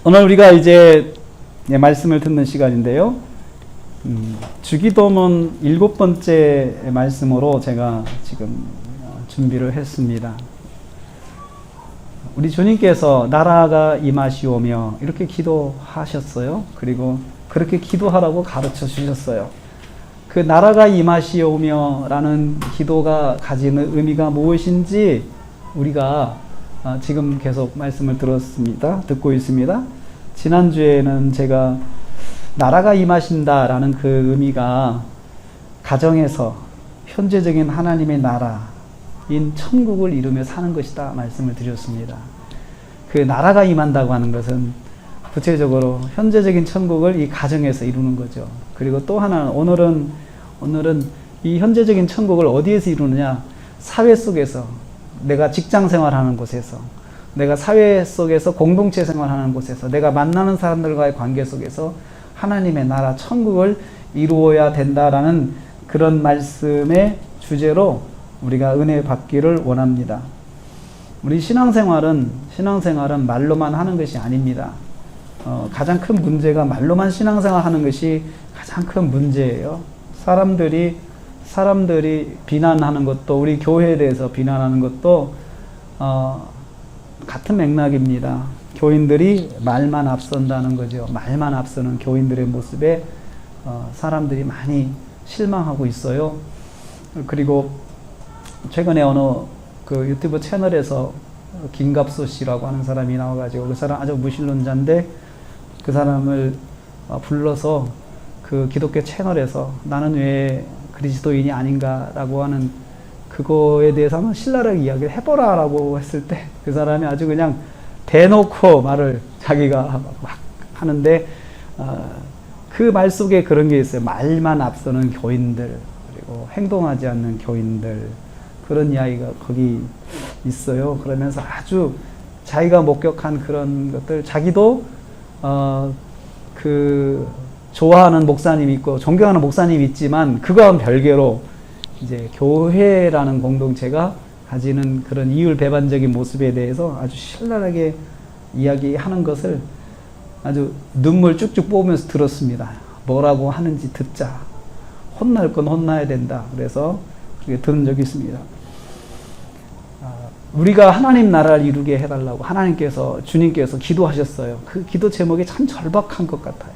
오늘 우리가 이제 말씀을 듣는 시간인데요. 주기도문 7번째 말씀으로 제가 지금 준비를 했습니다. 우리 주님께서 나라가 임하시오며 이렇게 기도하셨어요. 그리고 그렇게 기도하라고 가르쳐 주셨어요. 그 나라가 임하시오며 라는 기도가 가지는 의미가 무엇인지 우리가 지금 계속 말씀을 듣고 있습니다. 지난주에는 제가 나라가 임하신다 라는 그 의미가 가정에서 현재적인 하나님의 나라인 천국을 이루며 사는 것이다 말씀을 드렸습니다. 그 나라가 임한다고 하는 것은 구체적으로 현재적인 천국을 이 가정에서 이루는 거죠. 그리고 또 하나는 오늘은 이 현재적인 천국을 어디에서 이루느냐? 사회 속에서, 내가 직장 생활하는 곳에서, 내가 사회 속에서 공동체 생활하는 곳에서, 내가 만나는 사람들과의 관계 속에서 하나님의 나라 천국을 이루어야 된다라는 그런 말씀의 주제로 우리가 은혜 받기를 원합니다. 우리 신앙생활은 말로만 하는 것이 아닙니다. 가장 큰 문제가 말로만 신앙생활 하는 것이 가장 큰 문제예요. 사람들이 비난하는 것도, 우리 교회에 대해서 비난하는 것도 같은 맥락입니다. 교인들이 말만 앞선다는 거죠. 말만 앞서는 교인들의 모습에 사람들이 많이 실망하고 있어요. 그리고 최근에 어느 그 유튜브 채널에서 김갑수 씨라고 하는 사람이 나와가지고, 그 사람 아주 무신론자인데 그 사람을 불러서 그 기독교 채널에서 나는 왜 그리스도인이 아닌가라고 하는 그거에 대해서 한번 신랄하게 이야기를 해보라라고 했을 때 그 사람이 아주 그냥 대놓고 말을 자기가 막 하는데, 그 말 속에 그런 게 있어요. 말만 앞서는 교인들, 그리고 행동하지 않는 교인들, 그런 이야기가 거기 있어요. 그러면서 아주 자기가 목격한 그런 것들, 자기도 그 좋아하는 목사님이 있고 존경하는 목사님이 있지만 그거와는 별개로 이제 교회라는 공동체가 가지는 그런 이율배반적인 모습에 대해서 아주 신랄하게 이야기하는 것을 아주 눈물 쭉쭉 뽑으면서 들었습니다. 뭐라고 하는지 듣자. 혼날 건 혼나야 된다. 그래서 그렇게 들은 적이 있습니다. 우리가 하나님 나라를 이루게 해달라고 주님께서 기도하셨어요. 그 기도 제목이 참 절박한 것 같아요.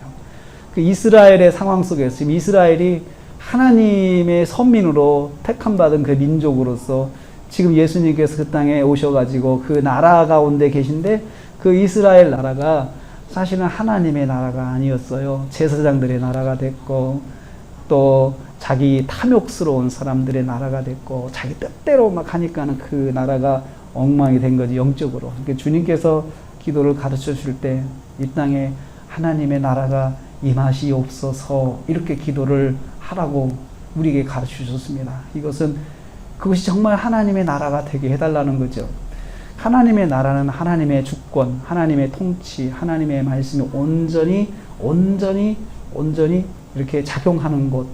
그 이스라엘의 상황 속에서 지금 이스라엘이 하나님의 선민으로 택함받은 그 민족으로서 지금 예수님께서 그 땅에 오셔가지고 그 나라 가운데 계신데, 그 이스라엘 나라가 사실은 하나님의 나라가 아니었어요. 제사장들의 나라가 됐고, 또 자기 탐욕스러운 사람들의 나라가 됐고, 자기 뜻대로 막 하니까는 그 나라가 엉망이 된 거지, 영적으로. 그러니까 주님께서 기도를 가르쳐 줄 때 이 땅에 하나님의 나라가 임하시옵소서 이렇게 기도를 하라고 우리에게 가르쳐 주셨습니다. 그것이 정말 하나님의 나라가 되게 해달라는 거죠. 하나님의 나라는 하나님의 주권, 하나님의 통치, 하나님의 말씀이 온전히 이렇게 작용하는 곳.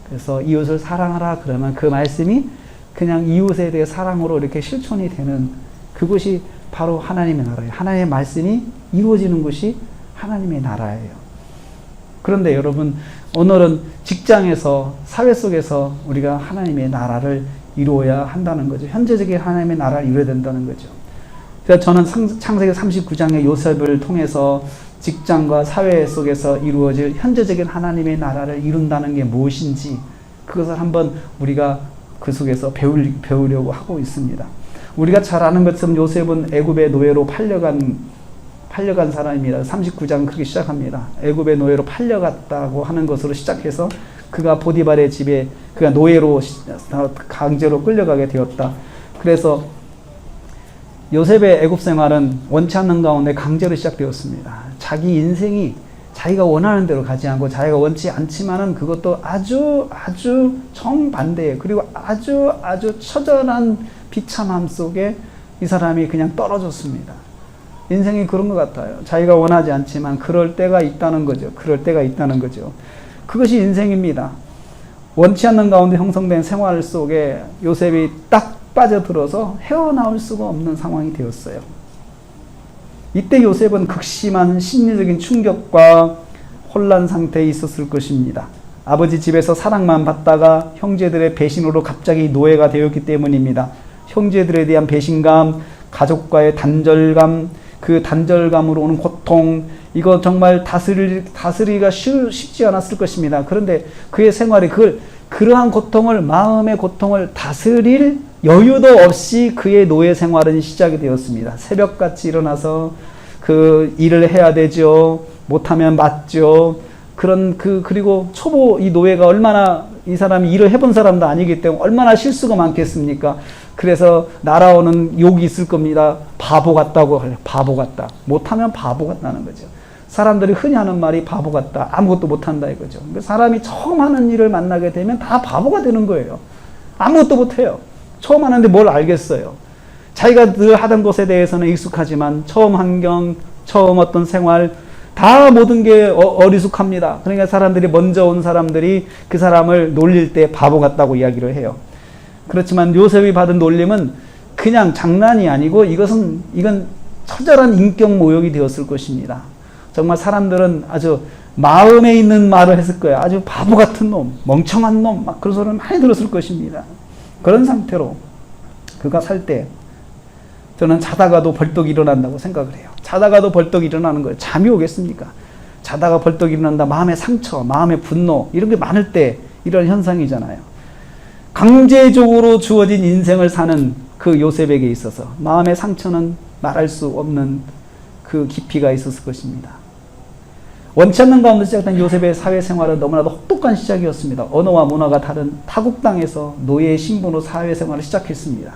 그래서 이웃을 사랑하라 그러면 그 말씀이 그냥 이웃에 대해 사랑으로 이렇게 실천이 되는 그것이 바로 하나님의 나라예요. 하나님의 말씀이 이루어지는 것이 하나님의 나라예요. 그런데 여러분, 오늘은 직장에서, 사회 속에서 우리가 하나님의 나라를 이루어야 한다는 거죠. 현재적인 하나님의 나라를 이루어야 된다는 거죠. 그래서 저는 창세기 39장의 요셉을 통해서 직장과 사회 속에서 이루어질 현재적인 하나님의 나라를 이룬다는 게 무엇인지 그것을 한번 우리가 그 속에서 배우려고 하고 있습니다. 우리가 잘 아는 것처럼 요셉은 애굽의 노예로 팔려간 사람입니다. 39장 그렇게 시작합니다. 애굽의 노예로 팔려갔다고 하는 것으로 시작해서 그가 보디발의 집에 그가 노예로 강제로 끌려가게 되었다. 그래서 요셉의 애굽 생활은 원치 않는 가운데 강제로 시작되었습니다. 자기 인생이 자기가 원하는 대로 가지 않고 자기가 원치 않지만은 그것도 아주 정반대예요. 그리고 아주 처절한 비참함 속에 이 사람이 그냥 떨어졌습니다. 인생이 그런 것 같아요. 자기가 원하지 않지만 그럴 때가 있다는 거죠. 그것이 인생입니다. 원치 않는 가운데 형성된 생활 속에 요셉이 딱 빠져들어서 헤어나올 수가 없는 상황이 되었어요. 이때 요셉은 극심한 심리적인 충격과 혼란 상태에 있었을 것입니다. 아버지 집에서 사랑만 받다가 형제들의 배신으로 갑자기 노예가 되었기 때문입니다. 형제들에 대한 배신감, 가족과의 단절감, 그 단절감으로 오는 고통, 이거 정말 다스리기가 쉽지 않았을 것입니다. 그런데 그의 생활이 그러한 고통을, 마음의 고통을 다스릴 여유도 없이 그의 노예 생활은 시작이 되었습니다. 새벽같이 일어나서 그 일을 해야 되죠. 못하면 맞죠. 그리고 초보 이 노예가 얼마나, 이 사람이 일을 해본 사람도 아니기 때문에 얼마나 실수가 많겠습니까? 그래서 날아오는 욕이 있을 겁니다. 바보 같다고 해요. 바보 같다. 못하면 바보 같다는 거죠. 사람들이 흔히 하는 말이 바보 같다. 아무것도 못한다 이거죠. 그러니까 사람이 처음 하는 일을 만나게 되면 다 바보가 되는 거예요. 아무것도 못해요. 처음 하는데 뭘 알겠어요. 자기가 늘 하던 것에 대해서는 익숙하지만 처음 환경, 처음 어떤 생활, 다 모든 게 어리숙합니다. 그러니까 사람들이, 먼저 온 사람들이 그 사람을 놀릴 때 바보 같다고 이야기를 해요. 그렇지만 요셉이 받은 놀림은 그냥 장난이 아니고 이건 처절한 인격 모욕이 되었을 것입니다. 정말 사람들은 아주 마음에 있는 말을 했을 거예요. 아주 바보 같은 놈, 멍청한 놈, 막 그런 소리를 많이 들었을 것입니다. 그런 상태로 그가 살 때 저는 자다가도 벌떡 일어난다고 생각을 해요. 자다가도 벌떡 일어나는 거예요. 잠이 오겠습니까? 자다가 벌떡 일어난다. 마음의 상처, 마음의 분노, 이런 게 많을 때 이런 현상이잖아요. 강제적으로 주어진 인생을 사는 그 요셉에게 있어서 마음의 상처는 말할 수 없는 그 깊이가 있었을 것입니다. 원치 않는 가운데 시작된 요셉의 사회생활은 너무나도 혹독한 시작이었습니다. 언어와 문화가 다른 타국 땅에서 노예의 신분으로 사회생활을 시작했습니다.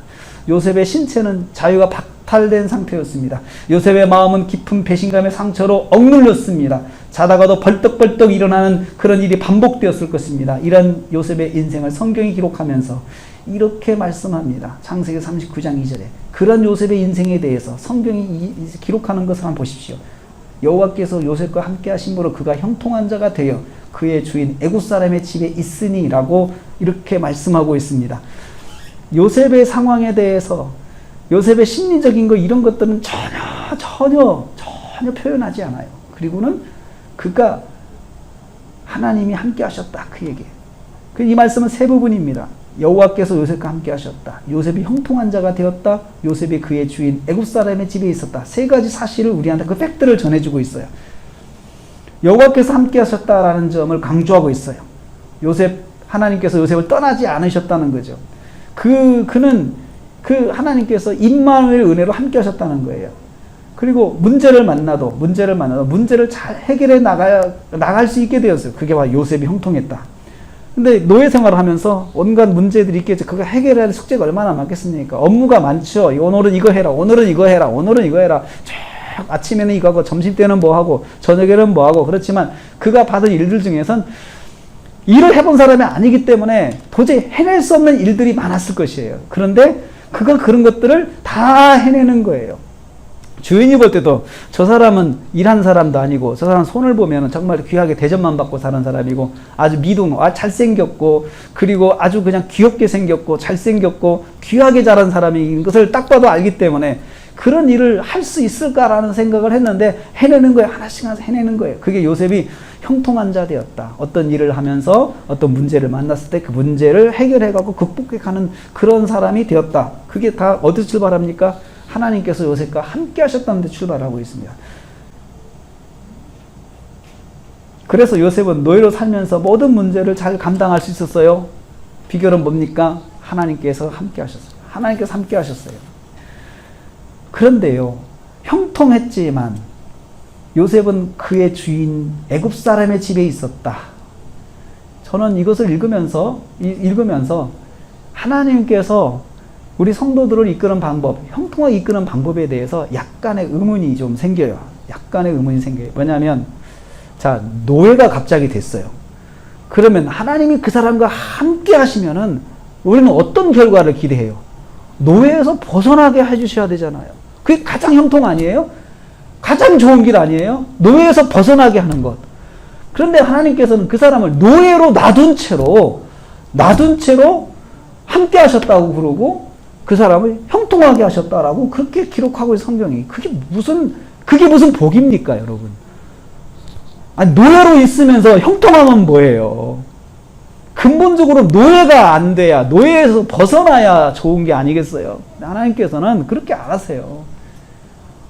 요셉의 신체는 자유가 박탈된 상태였습니다. 요셉의 마음은 깊은 배신감의 상처로 억눌렸습니다. 자다가도 벌떡벌떡 일어나는 그런 일이 반복되었을 것입니다. 이런 요셉의 인생을 성경이 기록하면서 이렇게 말씀합니다. 창세기 39장 2절에 그런 요셉의 인생에 대해서 성경이 기록하는 것을 한번 보십시오. 여호와께서 요셉과 함께 하심으로 그가 형통한 자가 되어 그의 주인 애굽 사람의 집에 있으니 라고 이렇게 말씀하고 있습니다. 요셉의 상황에 대해서, 요셉의 심리적인 거, 이런 것들은 전혀 표현하지 않아요. 그리고는 그가 하나님이 함께 하셨다, 그에게. 이 말씀은 세 부분입니다. 여호와께서 요셉과 함께 하셨다. 요셉이 형통한 자가 되었다. 요셉이 그의 주인 애굽 사람의 집에 있었다. 세 가지 사실을 우리한테, 그 팩트를 전해주고 있어요. 여호와께서 함께 하셨다라는 점을 강조하고 있어요. 하나님께서 요셉을 떠나지 않으셨다는 거죠. 하나님께서 임마누엘 은혜로 함께 하셨다는 거예요. 그리고 문제를 만나도 문제를 잘 해결해 나갈 수 있게 되었어요. 그게 바로 요셉이 형통했다. 근데 노예 생활을 하면서 온갖 문제들이 있겠죠. 그거 해결해야 할 숙제가 얼마나 많겠습니까? 업무가 많죠. 오늘은 이거 해라. 오늘은 이거 해라. 오늘은 이거 해라. 쫙 아침에는 이거 하고 점심 때는 뭐 하고 저녁에는 뭐 하고. 그렇지만 그가 받은 일들 중에선 일을 해본 사람이 아니기 때문에 도저히 해낼 수 없는 일들이 많았을 것이에요. 그런데 그가 그런 것들을 다 해내는 거예요. 주인이 볼 때도 저 사람은 일한 사람도 아니고, 저 사람 손을 보면 정말 귀하게 대접만 받고 사는 사람이고, 아주 잘생겼고, 그리고 아주 그냥 귀엽게 생겼고, 잘생겼고, 귀하게 자란 사람인 것을 딱 봐도 알기 때문에 그런 일을 할 수 있을까라는 생각을 했는데 해내는 거예요. 하나씩 해내는 거예요. 그게 요셉이 형통한 자 되었다. 어떤 일을 하면서 어떤 문제를 만났을 때 그 문제를 해결해가고 극복해가는 그런 사람이 되었다. 그게 다 어디서 출발합니까? 하나님께서 요셉과 함께 하셨다는 데 출발하고 있습니다. 그래서 요셉은 노예로 살면서 모든 문제를 잘 감당할 수 있었어요. 비결은 뭡니까? 하나님께서 함께 하셨어요. 하나님께서 함께 하셨어요. 그런데요, 형통했지만 요셉은 그의 주인 애굽 사람의 집에 있었다. 저는 이것을 읽으면서 하나님께서 우리 성도들을 이끄는 방법, 형통하게 이끄는 방법에 대해서 약간의 의문이 좀 생겨요. 왜냐하면 노예가 갑자기 됐어요. 그러면 하나님이 그 사람과 함께 하시면은 우리는 어떤 결과를 기대해요? 노예에서 벗어나게 해주셔야 되잖아요. 그게 가장 형통 아니에요? 가장 좋은 길 아니에요? 노예에서 벗어나게 하는 것. 그런데 하나님께서는 그 사람을 노예로 놔둔 채로 함께 하셨다고 그러고 그 사람을 형통하게 하셨다라고 그렇게 기록하고 있어요, 성경이. 그게 무슨 그게 무슨 복입니까, 여러분? 아니, 노예로 있으면서 형통하면 뭐예요? 근본적으로 노예가 안 돼야, 노예에서 벗어나야 좋은 게 아니겠어요? 하나님께서는 그렇게 안 하세요.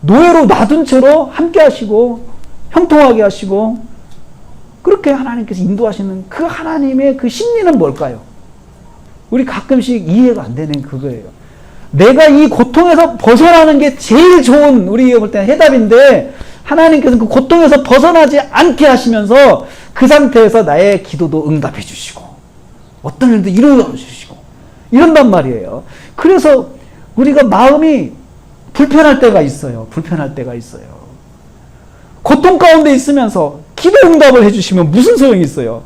노예로 놔둔 채로 함께 하시고, 형통하게 하시고, 그렇게 하나님께서 인도하시는 그 하나님의 그 심리는 뭘까요? 우리 가끔씩 이해가 안 되는 그거예요. 내가 이 고통에서 벗어나는 게 제일 좋은, 우리가 볼 때는 해답인데, 하나님께서는 그 고통에서 벗어나지 않게 하시면서 그 상태에서 나의 기도도 응답해 주시고, 어떤 일도 이루어 주시고, 이런단 말이에요. 그래서 우리가 마음이 불편할 때가 있어요. 불편할 때가 있어요. 고통 가운데 있으면서 기도 응답을 해주시면 무슨 소용이 있어요?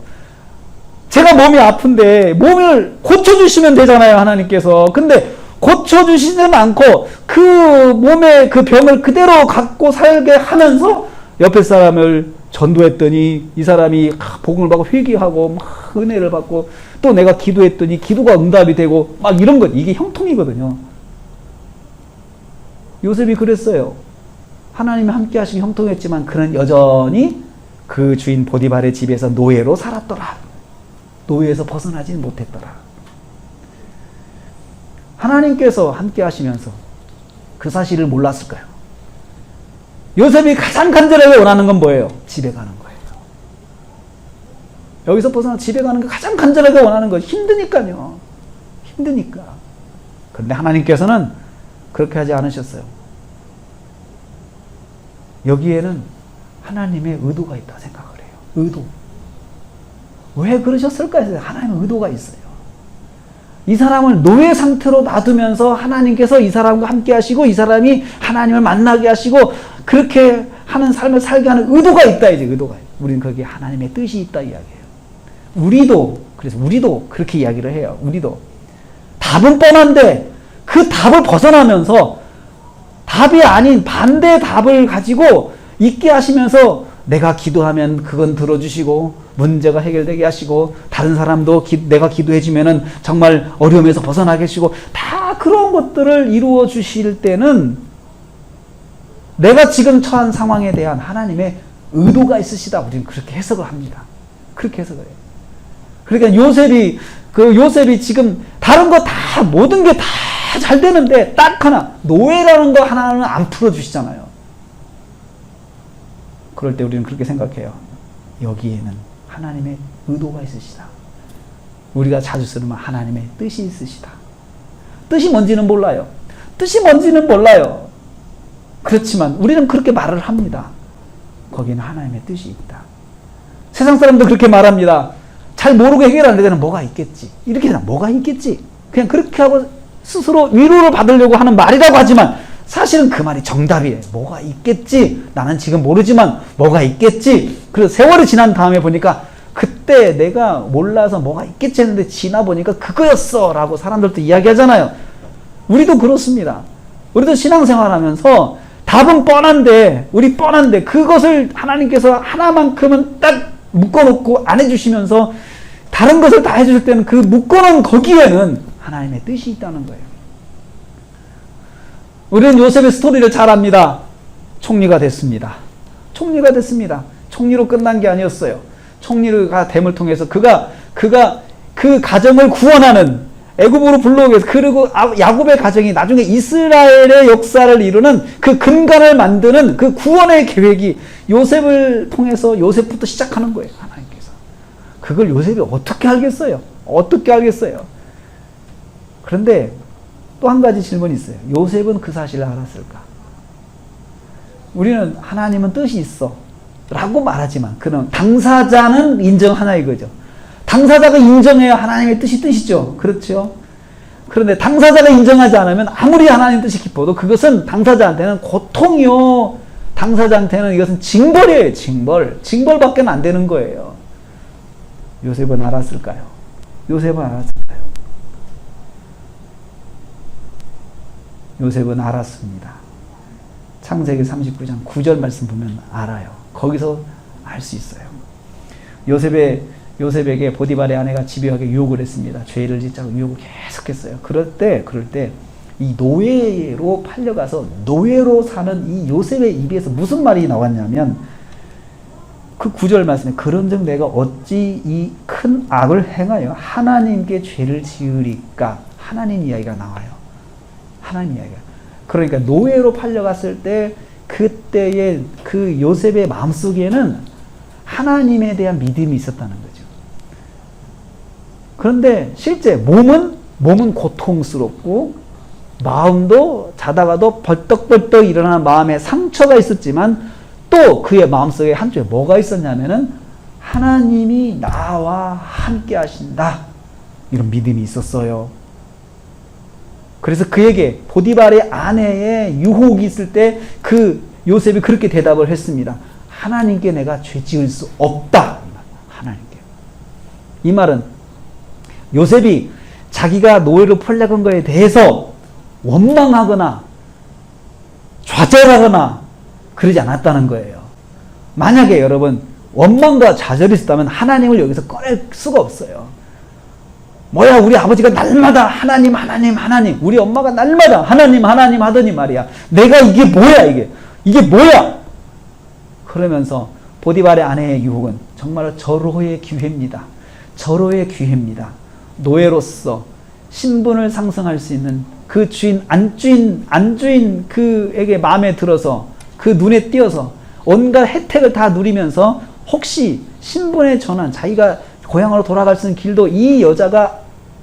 제가 몸이 아픈데 몸을 고쳐주시면 되잖아요, 하나님께서. 근데 고쳐주시지는 않고 그 몸의 그 병을 그대로 갖고 살게 하면서 옆에 사람을 전도했더니 이 사람이 복음을 받고 회개하고 막 은혜를 받고, 또 내가 기도했더니 기도가 응답이 되고 막 이런 것, 이게 형통이거든요. 요셉이 그랬어요. 하나님이 함께 하시고 형통했지만 그는 여전히 그 주인 보디발의 집에서 노예로 살았더라. 노예에서 벗어나지 못했더라. 하나님께서 함께 하시면서 그 사실을 몰랐을까요? 요셉이 가장 간절하게 원하는 건 뭐예요? 집에 가는 거예요. 여기서 벗어나 집에 가는 게 가장 간절하게 원하는 거예요. 힘드니까요. 힘드니까. 그런데 하나님께서는 그렇게 하지 않으셨어요. 여기에는 하나님의 의도가 있다고 생각을 해요. 의도. 왜 그러셨을까 해서 하나님의 의도가 있어요. 이 사람을 노예 상태로 놔두면서 하나님께서 이 사람과 함께 하시고 이 사람이 하나님을 만나게 하시고 그렇게 하는 삶을 살게 하는 의도가 있다, 이제 의도가. 우리는 거기에 하나님의 뜻이 있다 이야기해요. 그래서 우리도 그렇게 이야기를 해요. 우리도. 답은 뻔한데 그 답을 벗어나면서 답이 아닌 반대의 답을 가지고 있게 하시면서 내가 기도하면 그건 들어주시고 문제가 해결되게 하시고 다른 사람도 내가 기도해주면은 정말 어려움에서 벗어나게 하시고 다 그런 것들을 이루어 주실 때는 내가 지금 처한 상황에 대한 하나님의 의도가 있으시다. 우리는 그렇게 해석을 합니다. 그렇게 해석을 해요. 그러니까 요셉이 지금 다른 거 다 모든 게 다 잘 되는데 딱 하나 노예라는 거 하나는 안 풀어주시잖아요. 그럴 때 우리는 그렇게 생각해요. 여기에는 하나님의 의도가 있으시다. 우리가 자주 쓰는 말 하나님의 뜻이 있으시다. 뜻이 뭔지는 몰라요. 뜻이 뭔지는 몰라요. 그렇지만 우리는 그렇게 말을 합니다. 거기는 하나님의 뜻이 있다. 세상 사람도 그렇게 말합니다. 잘 모르고 해결하는 데는 뭐가 있겠지. 이렇게 해서 뭐가 있겠지. 그냥 그렇게 하고 스스로 위로를 받으려고 하는 말이라고 하지만 사실은 그 말이 정답이에요. 뭐가 있겠지. 나는 지금 모르지만 뭐가 있겠지. 그래서 세월이 지난 다음에 보니까 그때 내가 몰라서 뭐가 있겠지 했는데 지나 보니까 그거였어 라고 사람들도 이야기하잖아요. 우리도 그렇습니다. 우리도 신앙생활 하면서 답은 뻔한데 그것을 하나님께서 하나만큼은 딱 묶어놓고 안 해주시면서 다른 것을 다 해주실 때는 그 묶어놓은 거기에는 하나님의 뜻이 있다는 거예요. 우리는 요셉의 스토리를 잘 압니다. 총리가 됐습니다. 총리로 끝난 게 아니었어요. 총리가 됨을 통해서 그가 그 가정을 구원하는, 애굽으로 불러오기 위해서, 그리고 야곱의 가정이 나중에 이스라엘의 역사를 이루는 그 근간을 만드는 그 구원의 계획이 요셉을 통해서 요셉부터 시작하는 거예요. 하나님께서. 그걸 요셉이 어떻게 알겠어요? 그런데 또 한 가지 질문이 있어요. 요셉은 그 사실을 알았을까? 우리는 하나님은 뜻이 있어 라고 말하지만 그는 당사자는 인정하나 이거죠. 당사자가 인정해야 하나님의 뜻이죠. 그렇죠? 그런데 당사자가 인정하지 않으면 아무리 하나님 뜻이 깊어도 그것은 당사자한테는 고통이요. 당사자한테는 이것은 징벌이에요. 징벌밖에 안 되는 거예요. 요셉은 알았을까요? 요셉은 알았습니다. 창세기 39장 9절 말씀 보면 알아요. 거기서 알 수 있어요. 요셉에게 보디발의 아내가 집요하게 유혹을 했습니다. 죄를 짓자고 유혹을 계속했어요. 그럴 때 이 노예로 팔려가서 노예로 사는 이 요셉의 입에서 무슨 말이 나왔냐면 그 9절 말씀에 그런즉 내가 어찌 이 큰 악을 행하여 하나님께 죄를 지으리까. 하나님 이야기가 나와요. 하나님 이야기가. 그러니까 노예로 팔려갔을 때 그때의 그 요셉의 마음속에는 하나님에 대한 믿음이 있었다는 거죠. 그런데 실제 몸은 고통스럽고 마음도 자다가도 벌떡벌떡 일어나는 마음에 상처가 있었지만 또 그의 마음속에 한쪽에 뭐가 있었냐면은 하나님이 나와 함께 하신다. 이런 믿음이 있었어요. 그래서 그에게 포디발의 아내의 유혹이 있을 때 그 요셉이 그렇게 대답을 했습니다. 하나님께 내가 죄 지을 수 없다. 하나님께. 이 말은 요셉이 자기가 노예로 팔려간 거에 대해서 원망하거나 좌절하거나 그러지 않았다는 거예요. 만약에 여러분 원망과 좌절이 있었다면 하나님을 여기서 꺼낼 수가 없어요. 뭐야 우리 아버지가 날마다 하나님 우리 엄마가 날마다 하나님 하더니 말이야. 내가 이게 뭐야 이게 뭐야. 그러면서 보디발의 아내의 유혹은 정말 절호의 기회입니다. 절호의 기회입니다. 노예로서 신분을 상승할 수 있는 그 주인 안주인 그에게 마음에 들어서 그 눈에 띄어서 온갖 혜택을 다 누리면서 혹시 신분의 전환, 자기가 고향으로 돌아갈 수 있는 길도 이 여자가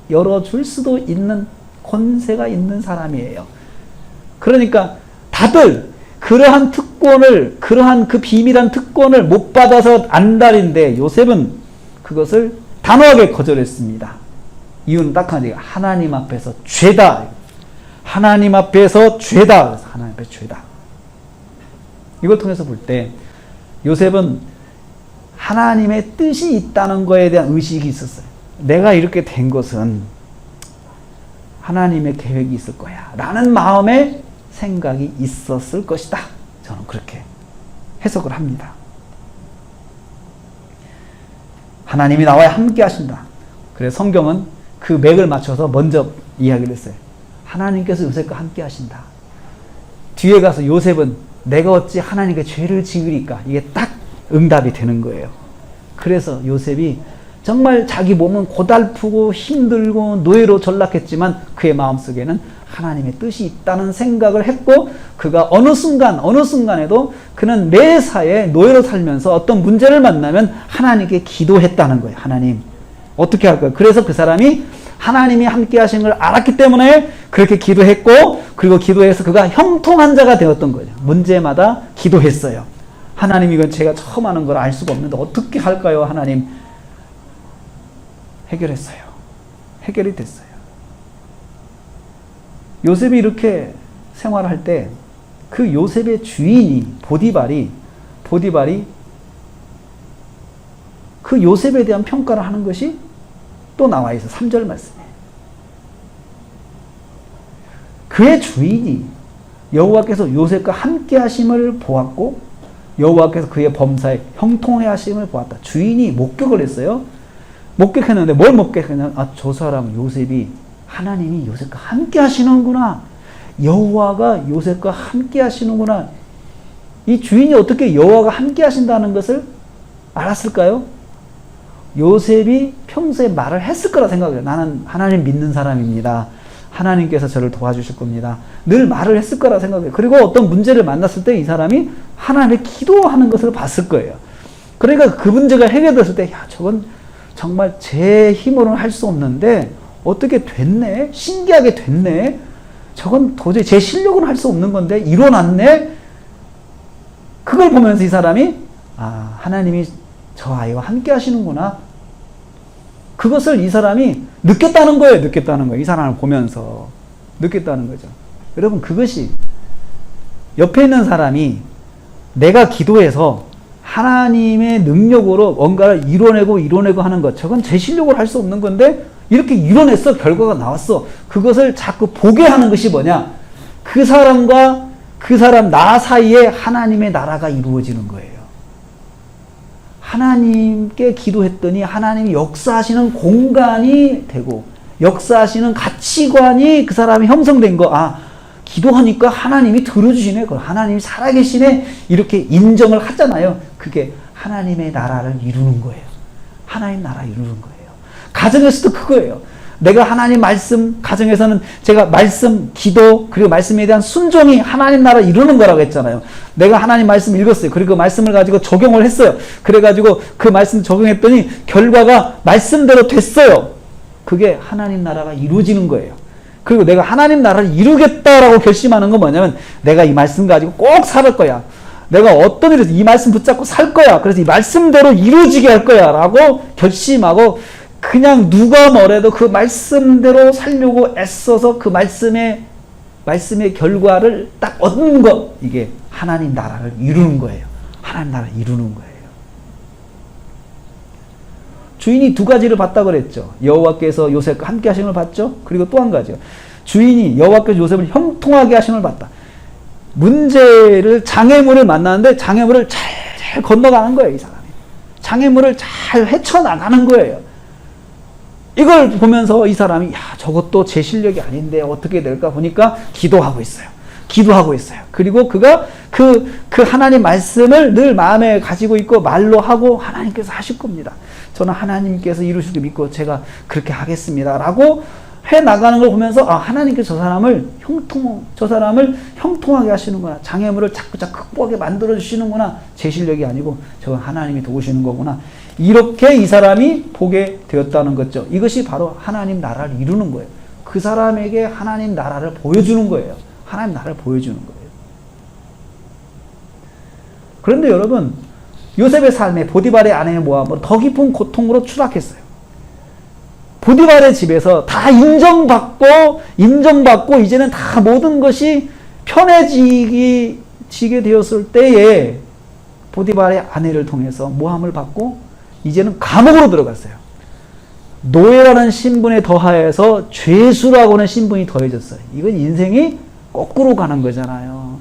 열어줄 수도 있는 권세가 있는 사람이에요. 그러니까 다들 그러한 특권을, 그러한 그 비밀한 특권을 못 받아서 안달인데 요셉은 그것을 단호하게 거절했습니다. 이유는 딱 하나니까 하나님 앞에서 죄다. 하나님 앞에서 죄다. 그래서 하나님 앞에서 죄다. 이걸 통해서 볼 때 요셉은 하나님의 뜻이 있다는 것에 대한 의식이 있었어요. 내가 이렇게 된 것은 하나님의 계획이 있을 거야 라는 마음의 생각이 있었을 것이다. 저는 그렇게 해석을 합니다. 하나님이 나와 함께 하신다. 그래서 성경은 그 맥을 맞춰서 먼저 이야기를 했어요. 하나님께서 요셉과 함께 하신다. 뒤에 가서 요셉은 내가 어찌 하나님께 죄를 지으리까? 이게 딱 응답이 되는 거예요. 그래서 요셉이 정말 자기 몸은 고달프고 힘들고 노예로 전락했지만 그의 마음속에는 하나님의 뜻이 있다는 생각을 했고 그가 어느 순간에도 그는 매사에 노예로 살면서 어떤 문제를 만나면 하나님께 기도했다는 거예요. 하나님 어떻게 할까요? 그래서 그 사람이 하나님이 함께 하신 걸 알았기 때문에 그렇게 기도했고 그리고 기도해서 그가 형통한 자가 되었던 거죠. 문제마다 기도했어요. 하나님 이건 제가 처음 하는 걸 알 수가 없는데 어떻게 할까요? 하나님 해결했어요. 해결이 됐어요. 요셉이 이렇게 생활할 때 그 요셉의 주인이 보디발이 그 요셉에 대한 평가를 하는 것이 또 나와 있어. 3절 말씀에. 그의 주인이 여호와께서 요셉과 함께 하심을 보았고 여호와께서 그의 범사에 형통해 하심을 보았다. 주인이 목격을 했어요. 목격했는데 뭘 목격했냐면 저 사람 요셉이 하나님이 요셉과 함께 하시는구나. 여호와가 요셉과 함께 하시는구나. 이 주인이 어떻게 여호와가 함께 하신다는 것을 알았을까요? 요셉이 평소에 말을 했을 거라 생각해요. 나는 하나님 믿는 사람입니다. 하나님께서 저를 도와주실 겁니다. 늘 말을 했을 거라 생각해요. 그리고 어떤 문제를 만났을 때 이 사람이 하나님을 기도하는 것을 봤을 거예요. 그러니까 그 문제가 해결됐을 때 저건 정말 제 힘으로는 할 수 없는데 어떻게 됐네? 신기하게 됐네? 저건 도저히 제 실력으로는 할 수 없는 건데 일어났네? 그걸 보면서 이 사람이 하나님이 저 아이와 함께 하시는구나. 그것을 이 사람이 느꼈다는 거예요. 이 사람을 보면서 느꼈다는 거죠. 여러분 그것이 옆에 있는 사람이 내가 기도해서 하나님의 능력으로 뭔가를 이뤄내고 하는 것, 저건 제 실력으로 할 수 없는 건데 이렇게 이뤄냈어. 결과가 나왔어. 그것을 자꾸 보게 하는 것이 뭐냐? 그 사람과 그 사람 나 사이에 하나님의 나라가 이루어지는 거예요. 하나님께 기도했더니 하나님이 역사하시는 공간이 되고 역사하시는 가치관이 그 사람이 형성된 거. 아, 기도하니까 하나님이 들어주시네. 하나님이 살아계시네. 이렇게 인정을 하잖아요. 그게 하나님의 나라를 이루는 거예요. 하나님 나라 이루는 거예요. 가정에서도 그거예요. 내가 하나님 말씀, 가정에서는 제가 말씀, 기도, 그리고 말씀에 대한 순종이 하나님 나라 이루는 거라고 했잖아요. 내가 하나님 말씀 읽었어요. 그리고 그 말씀을 가지고 적용을 했어요. 그래가지고 그 말씀 적용했더니 결과가 말씀대로 됐어요. 그게 하나님 나라가 이루어지는 거예요. 그리고 내가 하나님 나라를 이루겠다라고 결심하는 건 뭐냐면 내가 이 말씀 가지고 꼭 살 거야. 내가 어떤 일에서 이 말씀 붙잡고 살 거야. 그래서 이 말씀대로 이루어지게 할 거야 라고 결심하고 그냥 누가 뭐래도 그 말씀대로 살려고 애써서 그 말씀의 결과를 딱 얻는 것. 이게 하나님 나라를 이루는 거예요. 하나님 나라를 이루는 거예요. 주인이 두 가지를 봤다고 그랬죠. 여호와께서 요셉과 함께 하심을 봤죠. 그리고 또 한 가지요. 주인이 여호와께서 요셉을 형통하게 하심을 봤다. 문제를, 장애물을 만나는데 장애물을 잘 건너가는 거예요. 이 사람이. 장애물을 잘 헤쳐나가는 거예요. 이걸 보면서 이 사람이 야, 저것도 제 실력이 아닌데 어떻게 될까 보니까 기도하고 있어요. 그리고 그가 그 하나님 말씀을 늘 마음에 가지고 있고 말로 하고 하나님께서 하실 겁니다. 저는 하나님께서 이루실 줄 믿고 제가 그렇게 하겠습니다. 라고 해 나가는 걸 보면서 아, 하나님께서 저 사람을 형통하게 하시는구나. 장애물을 자꾸 극복하게 만들어 주시는구나. 제 실력이 아니고 저건 하나님이 도우시는 거구나. 이렇게 이 사람이 보게 되었다는 거죠. 이것이 바로 하나님 나라를 이루는 거예요. 그 사람에게 하나님 나라를 보여주는 거예요. 하나님 나라를 보여주는 거예요. 그런데 여러분, 요셉의 삶에 보디발의 아내의 모함으로 더 깊은 고통으로 추락했어요. 보디발의 집에서 다 인정받고 이제는 다 모든 것이 편해지게 되었을 때에 보디발의 아내를 통해서 모함을 받고 이제는 감옥으로 들어갔어요. 노예라는 신분에 더하여서 죄수라고 하는 신분이 더해졌어요. 이건 인생이 거꾸로 가는 거잖아요.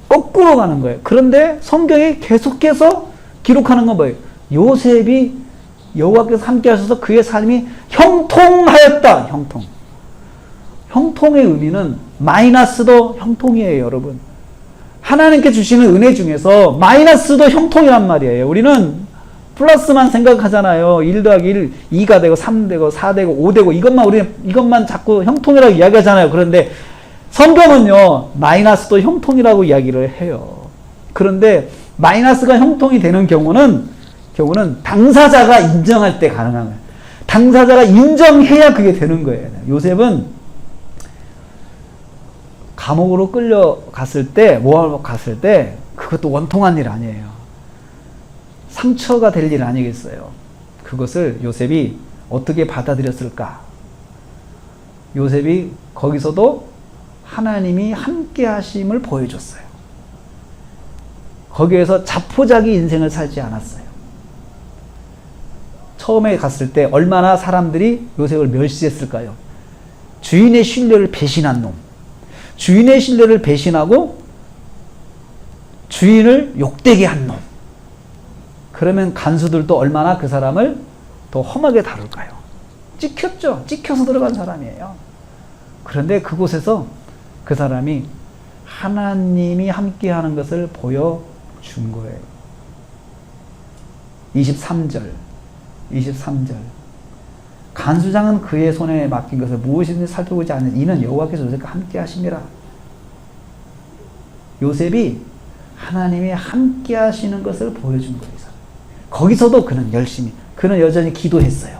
거꾸로 가는 거예요. 그런데 성경이 계속해서 기록하는 건 뭐예요? 요셉이 여호와께서 함께 하셔서 그의 삶이 형통하였다. 형통의 의미는 마이너스도 형통이에요, 여러분. 하나님께 주시는 은혜 중에서 마이너스도 형통이란 말이에요. 우리는 플러스만 생각하잖아요. 1 더하기 1, 2가 되고 3 되고 4 되고 5 되고 이것만 자꾸 형통이라고 이야기하잖아요. 그런데 성경은요, 마이너스도 형통이라고 이야기를 해요. 그런데 마이너스가 형통이 되는 경우는 당사자가 인정할 때 가능한 거예요. 당사자가 인정해야 그게 되는 거예요. 요셉은 감옥으로 끌려갔을 때, 모함으로 갔을 때, 그것도 원통한 일 아니에요. 상처가 될 일 아니겠어요. 그것을 요셉이 어떻게 받아들였을까? 요셉이 거기서도 하나님이 함께 하심을 보여줬어요. 거기에서 자포자기 인생을 살지 않았어요. 처음에 갔을 때 얼마나 사람들이 요셉을 멸시했을까요? 주인의 신뢰를 배신한 놈. 주인의 신뢰를 배신하고 주인을 욕되게 한 놈. 그러면 간수들도 얼마나 그 사람을 더 험하게 다룰까요? 찍혔죠. 찍혀서 들어간 사람이에요. 그런데 그곳에서 그 사람이 하나님이 함께하는 것을 보여준 거예요. 23절. 간수장은 그의 손에 맡긴 것을 무엇이든지 살펴보지 않는 이는 여호와께서 요셉과 함께 하심이라. 요셉이 하나님이 함께 하시는 것을 보여준 거예요. 거기서도 그는 여전히 기도했어요.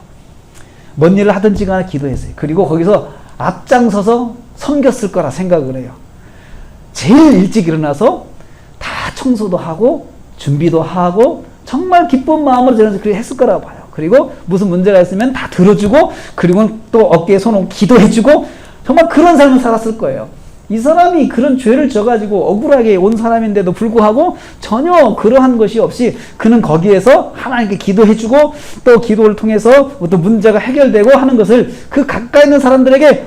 뭔 일을 하든지 간에 기도했어요. 그리고 거기서 앞장서서 섬겼을 거라 생각을 해요. 제일 일찍 일어나서 다 청소도 하고 준비도 하고 정말 기쁜 마음으로 저는 그렇게 했을 거라고 봐요. 그리고 무슨 문제가 있으면 다 들어주고 그리고 또 어깨에 손 얹고 기도해주고 정말 그런 삶을 살았을 거예요. 이 사람이 그런 죄를 져가지고 억울하게 온 사람인데도 불구하고 전혀 그러한 것이 없이 그는 거기에서 하나님께 기도해주고 또 기도를 통해서 또 문제가 해결되고 하는 것을 그 가까이 있는 사람들에게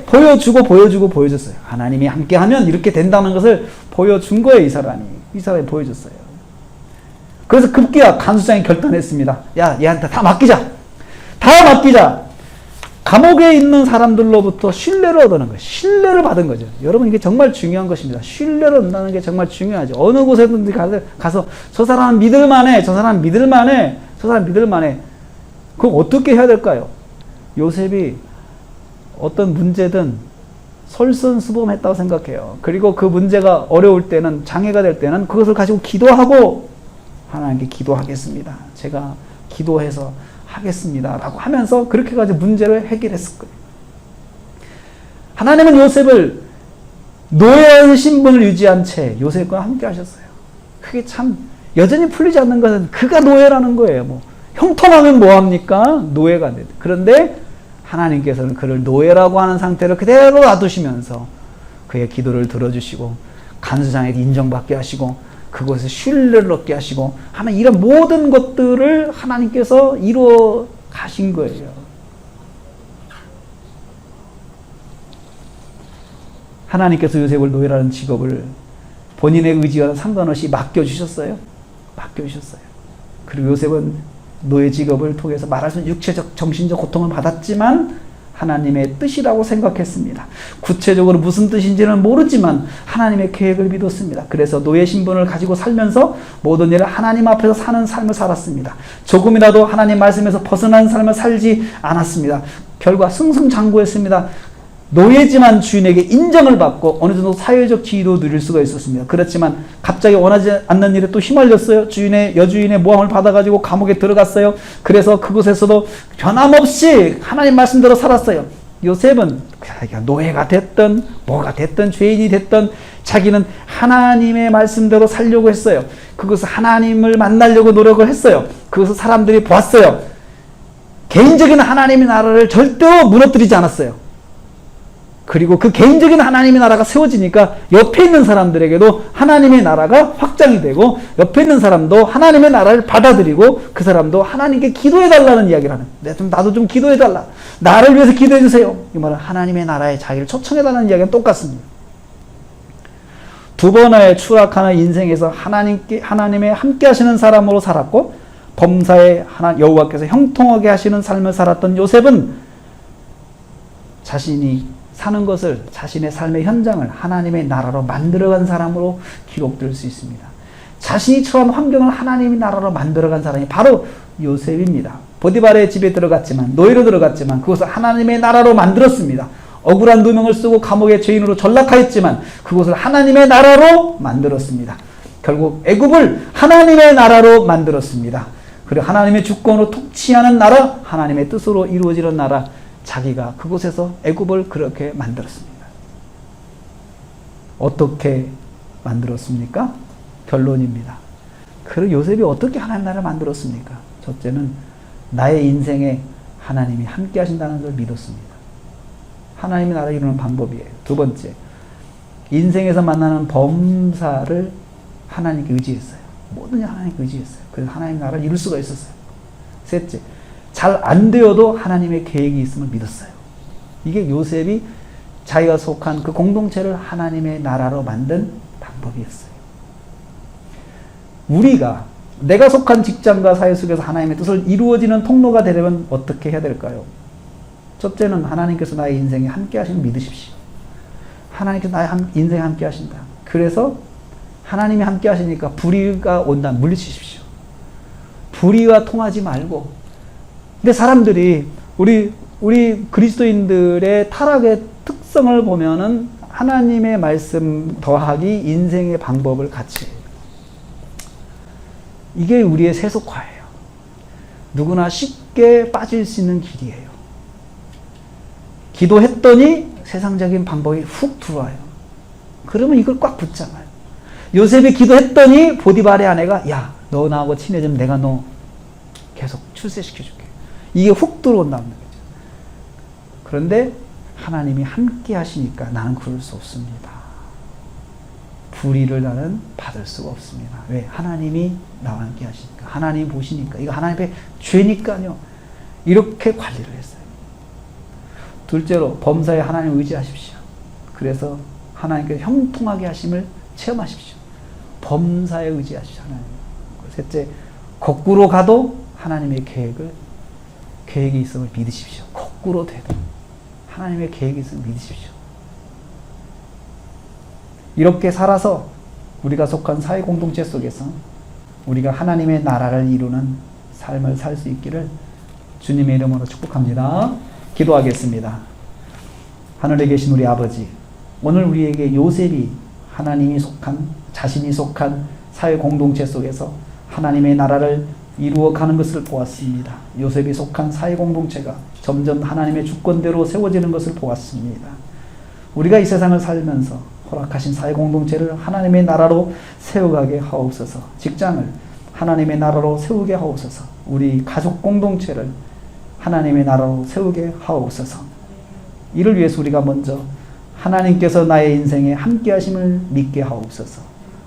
보여줬어요. 하나님이 함께하면 이렇게 된다는 것을 보여준 거예요. 이 사람이 보여줬어요. 그래서 급기야 간수장이 결단했습니다. 야, 얘한테 다 맡기자. 감옥에 있는 사람들로부터 신뢰를 얻는 거예요. 신뢰를 받은 거죠. 여러분, 이게 정말 중요한 것입니다. 신뢰를 얻는 게 정말 중요하죠. 어느 곳에든지 가서 저 사람 믿을만해, 저 사람 믿을만해, 저 사람 믿을만해. 그럼 어떻게 해야 될까요? 요셉이 어떤 문제든 솔선수범했다고 생각해요. 그리고 그 문제가 어려울 때는, 장애가 될 때는 그것을 가지고 기도하고 하나님께 기도하겠습니다. 제가 기도해서 하겠습니다. 라고 하면서 그렇게 가지고 문제를 해결했을 거예요. 하나님은 요셉을 노예의 신분을 유지한 채 요셉과 함께 하셨어요. 그게 참 여전히 풀리지 않는 것은 그가 노예라는 거예요. 뭐 형통하면 뭐합니까? 노예가 돼. 그런데 하나님께서는 그를 노예라고 하는 상태로 그대로 놔두시면서 그의 기도를 들어주시고 간수장에게 인정받게 하시고 그곳에 신뢰를 얻게 하시고 하는 이런 모든 것들을 하나님께서 이루어 가신 거예요. 하나님께서 요셉을 노예라는 직업을 본인의 의지와 상관없이 맡겨주셨어요. 맡겨주셨어요. 그리고 요셉은 노예 직업을 통해서 말할 수 없는 육체적, 정신적 고통을 받았지만 하나님의 뜻이라고 생각했습니다. 구체적으로 무슨 뜻인지는 모르지만 하나님의 계획을 믿었습니다. 그래서 노예 신분을 가지고 살면서 모든 일을 하나님 앞에서 사는 삶을 살았습니다. 조금이라도 하나님 말씀에서 벗어난 삶을 살지 않았습니다. 결과 승승장구했습니다. 노예지만 주인에게 인정을 받고 어느 정도 사회적 지위도 누릴 수가 있었습니다. 그렇지만 갑자기 원하지 않는 일에 또 휘말렸어요. 여주인의 모함을 받아가지고 감옥에 들어갔어요. 그래서 그곳에서도 변함없이 하나님 말씀대로 살았어요. 요셉은 자기가 노예가 됐든 뭐가 됐든 죄인이 됐든 자기는 하나님의 말씀대로 살려고 했어요. 그것을 하나님을 만나려고 노력을 했어요. 그것을 사람들이 보았어요. 개인적인 하나님의 나라를 절대로 무너뜨리지 않았어요. 그리고 그 개인적인 하나님의 나라가 세워지니까 옆에 있는 사람들에게도 하나님의 나라가 확장이 되고 옆에 있는 사람도 하나님의 나라를 받아들이고 그 사람도 하나님께 기도해달라는 이야기를 하는, 나도 좀 기도해달라, 나를 위해서 기도해주세요. 이 말은 하나님의 나라에 자기를 초청해달라는 이야기는 똑같습니다. 두 번의 추락하는 인생에서 하나님의 함께 하시는 사람으로 살았고 범사에 여호와께서 형통하게 하시는 삶을 살았던 요셉은 자신이 사는 것을, 자신의 삶의 현장을 하나님의 나라로 만들어간 사람으로 기록될 수 있습니다. 자신이 처한 환경을 하나님의 나라로 만들어간 사람이 바로 요셉입니다. 보디발의 집에 들어갔지만, 노예로 들어갔지만 그것을 하나님의 나라로 만들었습니다. 억울한 누명을 쓰고 감옥의 죄인으로 전락하였지만 그것을 하나님의 나라로 만들었습니다. 결국 애굽을 하나님의 나라로 만들었습니다. 그리고 하나님의 주권으로 통치하는 나라, 하나님의 뜻으로 이루어지는 나라, 자기가 그곳에서 애굽을 그렇게 만들었습니다. 어떻게 만들었습니까? 결론입니다. 그리고 요셉이 어떻게 하나님의 나라를 만들었습니까? 첫째는 나의 인생에 하나님이 함께 하신다는 걸 믿었습니다. 하나님의 나라를 이루는 방법이에요. 두 번째, 인생에서 만나는 범사를 하나님께 의지했어요. 모든 일 하나님께 의지했어요. 그래서 하나님의 나라를 이룰 수가 있었어요. 셋째, 잘 안 되어도 하나님의 계획이 있음을 믿었어요. 이게 요셉이 자기가 속한 그 공동체를 하나님의 나라로 만든 방법이었어요. 우리가 내가 속한 직장과 사회 속에서 하나님의 뜻을 이루어지는 통로가 되려면 어떻게 해야 될까요? 첫째는 하나님께서 나의 인생에 함께 하시는 믿으십시오. 하나님께서 나의 인생에 함께 하신다. 그래서 하나님이 함께 하시니까 불의가 온다면 물리치십시오. 불의와 통하지 말고. 근데 사람들이 우리 그리스도인들의 타락의 특성을 보면은 하나님의 말씀 더하기 인생의 방법을 같이 해요. 이게 우리의 세속화예요. 누구나 쉽게 빠질 수 있는 길이에요. 기도했더니 세상적인 방법이 훅 들어와요. 그러면 이걸 꽉 붙잡아요. 요셉이 기도했더니 보디발의 아내가, 야, 너 나하고 친해지면 내가 너 계속 출세시켜줄게. 이게 훅 들어온다는 거죠. 그런데 하나님이 함께 하시니까 나는 그럴 수 없습니다. 불의를 나는 받을 수가 없습니다. 왜? 하나님이 나와 함께 하시니까. 하나님이 보시니까. 이거 하나님의 죄니까요. 이렇게 관리를 했어요. 둘째로 범사에 하나님을 의지하십시오. 그래서 하나님께서 형통하게 하심을 체험하십시오. 범사에 의지하십시오. 하나님. 셋째, 거꾸로 가도 하나님의 계획을 계획이 있음을 믿으십시오. 거꾸로 돼도 하나님의 계획이 있음을 믿으십시오. 이렇게 살아서 우리가 속한 사회 공동체 속에서 우리가 하나님의 나라를 이루는 삶을 살 수 있기를 주님의 이름으로 축복합니다. 기도하겠습니다. 하늘에 계신 우리 아버지, 오늘 우리에게 요셉이 하나님이 속한, 자신이 속한 사회 공동체 속에서 하나님의 나라를 이루어가는 것을 보았습니다. 요셉이 속한 사회 공동체가 점점 하나님의 주권대로 세워지는 것을 보았습니다. 우리가 이 세상을 살면서 허락하신 사회 공동체를 하나님의 나라로 세워가게 하옵소서. 직장을 하나님의 나라로 세우게 하옵소서. 우리 가족 공동체를 하나님의 나라로 세우게 하옵소서. 이를 위해서 우리가 먼저 하나님께서 나의 인생에 함께 하심을 믿게 하옵소서.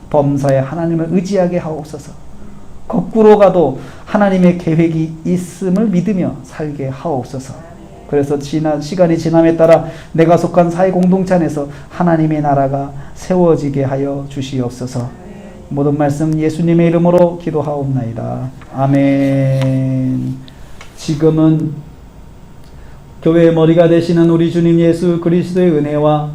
범사에 하나님을 의지하게 하옵소서. 거꾸로 가도 하나님의 계획이 있음을 믿으며 살게 하옵소서. 그래서 시간이 지남에 따라 내가 속한 사회 공동체 안에서 하나님의 나라가 세워지게 하여 주시옵소서. 모든 말씀 예수님의 이름으로 기도하옵나이다. 아멘. 지금은 교회의 머리가 되시는 우리 주님 예수 그리스도의 은혜와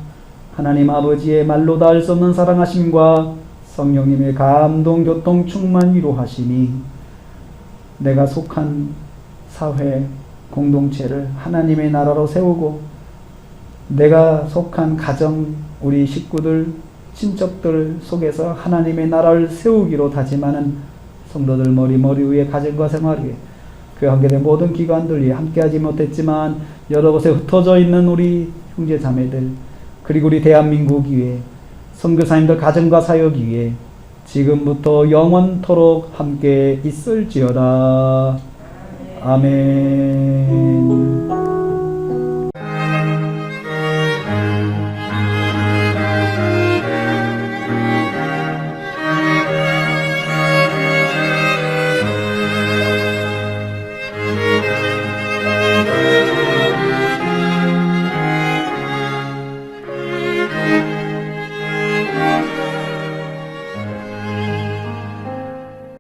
하나님 아버지의 말로 닿을 수 없는 사랑하심과 성령님의 감동, 교통, 충만, 위로하심이 내가 속한 사회 공동체를 하나님의 나라로 세우고 내가 속한 가정, 우리 식구들, 친척들 속에서 하나님의 나라를 세우기로 다짐하는 성도들 머리 위에 가정과 생활 위에 그 한계된 모든 기관들 위에 함께하지 못했지만 여러 곳에 흩어져 있는 우리 형제 자매들 그리고 우리 대한민국 위에 선교사님들 가정과 사역 위에 지금부터 영원토록 함께 있을지어다. 아멘.